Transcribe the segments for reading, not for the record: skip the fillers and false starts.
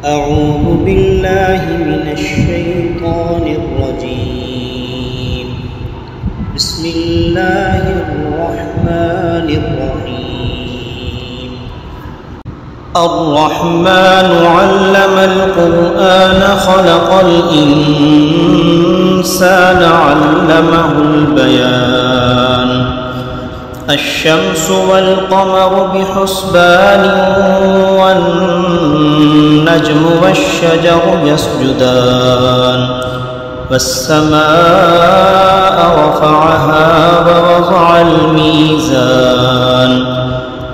أعوذ بالله من الشيطان الرجيم. بسم الله الرحمن الرحيم. الرحمن علم القرآن خلق الإنسان علمه البيان. الشمس والقمر بحسبان والنجم والشجر يسجدان. والسماء رفعها ووضع الميزان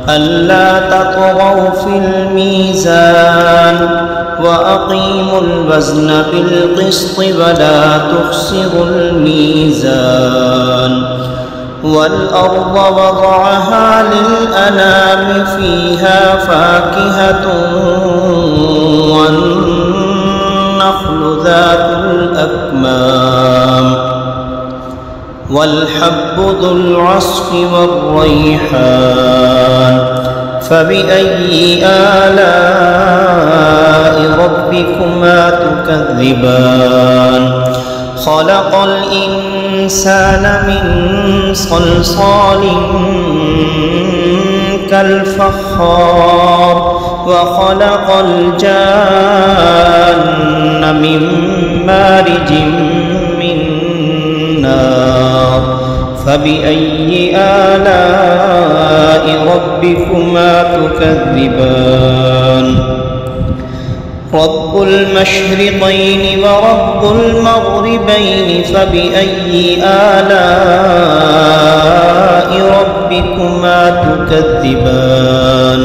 ألا تطغوا في الميزان وأقيموا الوزن بالقسط ولا تخسروا الميزان. والأرض وضعها للأنام فيها فاكهة والنخل ذات الأكمام والحب ذو العصف والريحان. فبأي آلاء ربكما تكذبان؟ خلق الإنسان من صلصال كالفخار وخلق الجان من مارج من نار. فبأي آلاء ربكما تكذبان؟ رب المشرقين ورب المغربين فبأي آلاء ربكما تكذبان؟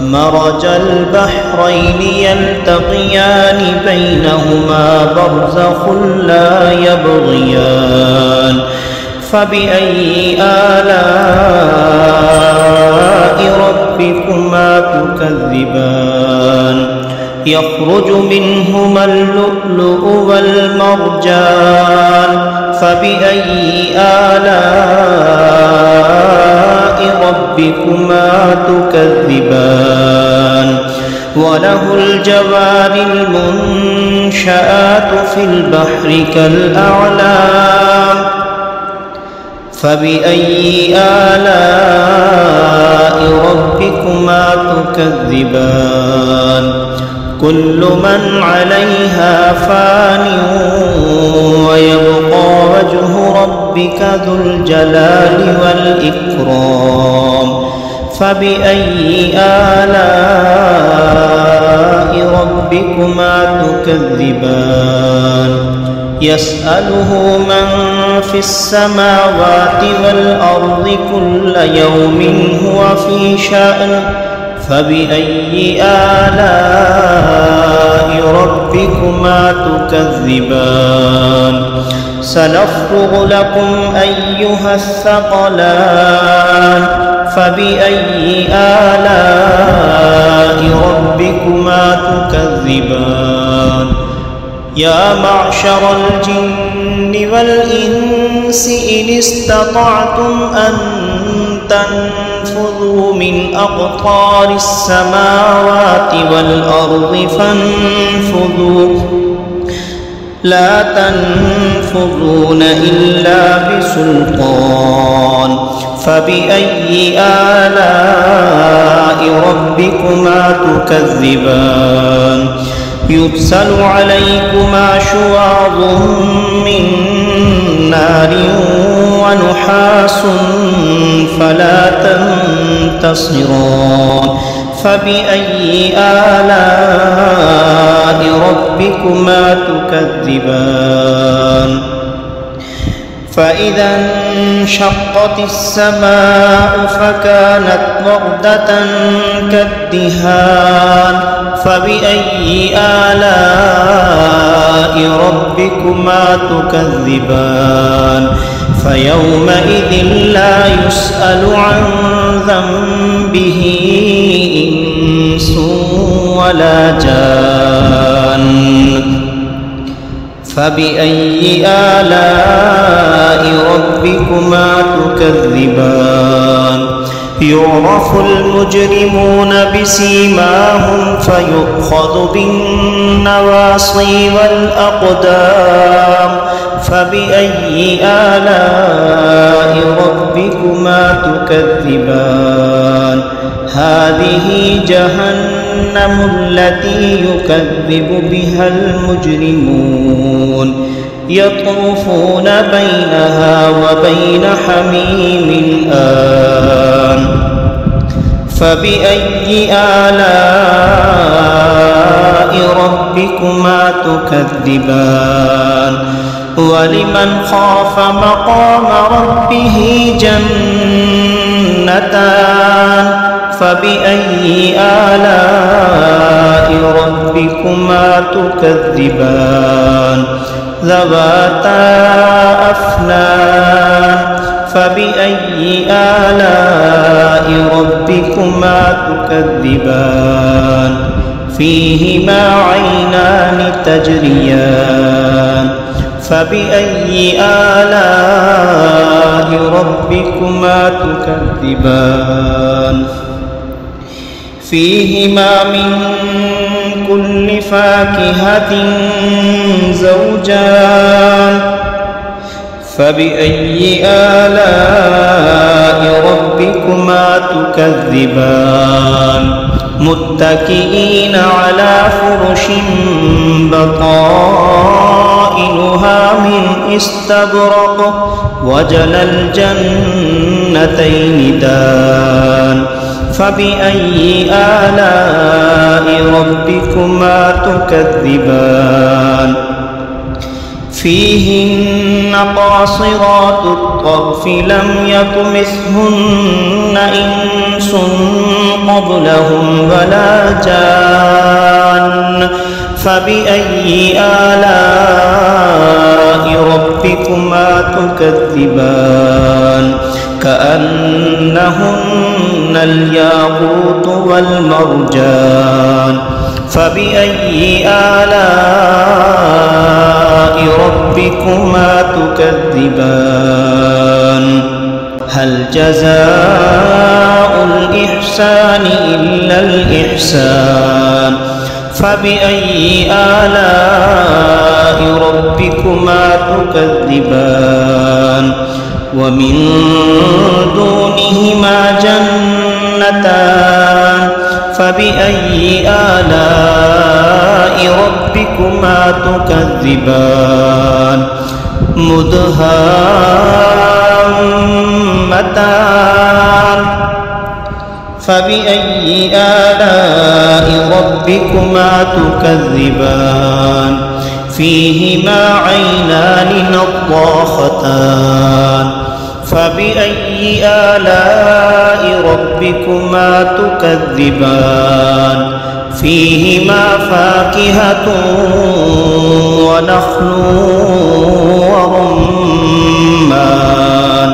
مرج البحرين يلتقيان بينهما برزخ لا يبغيان. فبأي آلاء ربكما تكذبان؟ يخرج منهما اللؤلؤ والمرجان. فبأي آلاء ربكما تكذبان؟ وله الجوار المنشآت في البحر كالأعلام. فبأي آلاء ربكما تكذبان؟ كل من عليها فان ويبقى وجه ربك ذو الجلال والإكرام. فبأي آلاء ربكما تكذبان؟ يسأله من في السماوات والأرض كل يوم هو في شأن. فبأي آلاء ربكما تكذبان؟ سنفرغ لكم أيها الثقلان. فبأي آلاء ربكما تكذبان؟ يا معشر الجن والإنس إن استطعتم أن تنفذوا من أقطار السماوات والأرض فانفذوا لا تنفذون إلا بسلطان. فبأي آلاء ربكما تكذبان؟ يرسل عليكما شواظ من نار ونحاس فلا تنتصران. فبأي آلاء ربكما تكذبان؟ فإذا انشقت السماء فكانت وردة كالدهان. فبأي آلاء ربكما تكذبان؟ فيومئذ لا يسأل عن ذنبه إنس ولا جان. فبأي آلاء ربكما تكذبان؟ يعرف المجرمون بسيماهم فيؤخذ بالنواصي والأقدام فبأي آلاء ربكما تكذبان هذه جهنم التي يكذب بها المجرمون يطوفون بينها وبين حميم آن فبأي آلاء ربكما تكذبان ولمن خاف مقام ربه جنتان فبأي آلاء ربكما تكذبان ذواتا أفنان فبأي آلاء ربكما تكذبان فيهما عينان تجريان فبأي آلاء ربكما تكذبان فيهما من كل فاكهة زوجان فبأي آلاء ربكما تكذبان متكئين على فرش بطائنها من استبرق وجنى الجنتين دان فبأي آلاء ربكما تكذبان فيهن قاصرات الطرف لم يطمثهن إنس قبلهم ولا جان فبأي آلاء ربكما تكذبان كأنهن الياقوت والمرجان فبأي آلاء ربكما تكذبان هل جزاء الإحسان إلا الإحسان فبأي آلاء ربكما تكذبان ومن دونهما جنتان فبأي آلاء ربكما تكذبان مدهامتان فبأي آلاء ربكما تكذبان فيهما عينان نضاختان فبأي آلاء ربكما تكذبان فيهما فاكهة ونخل ورمان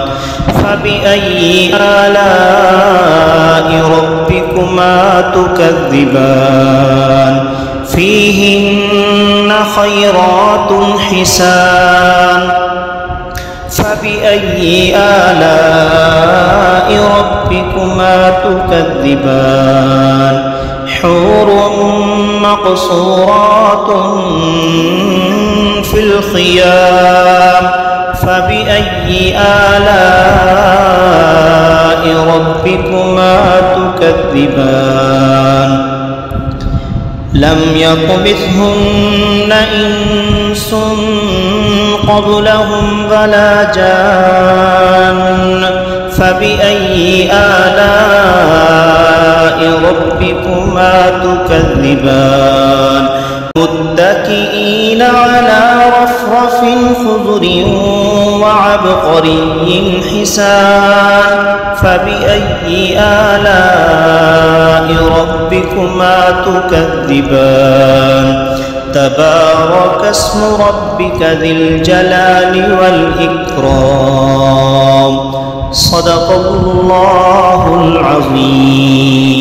فبأي آلاء ربكما تكذبان فيهن خيرات حسان فبأي آلاء ربكما تكذبان حور مقصورات في الخيام فبأي آلاء ربكما تكذبان لم يطمثهن إنس قبلهم ولا جان فبأي آلاء ربكما تكذبان متكئين على رفرف خضر وعبقري حسان فبأي آلاء ربكما تكذبان تبارك اسم ربك ذي الجلال والإكرام صدق الله العظيم.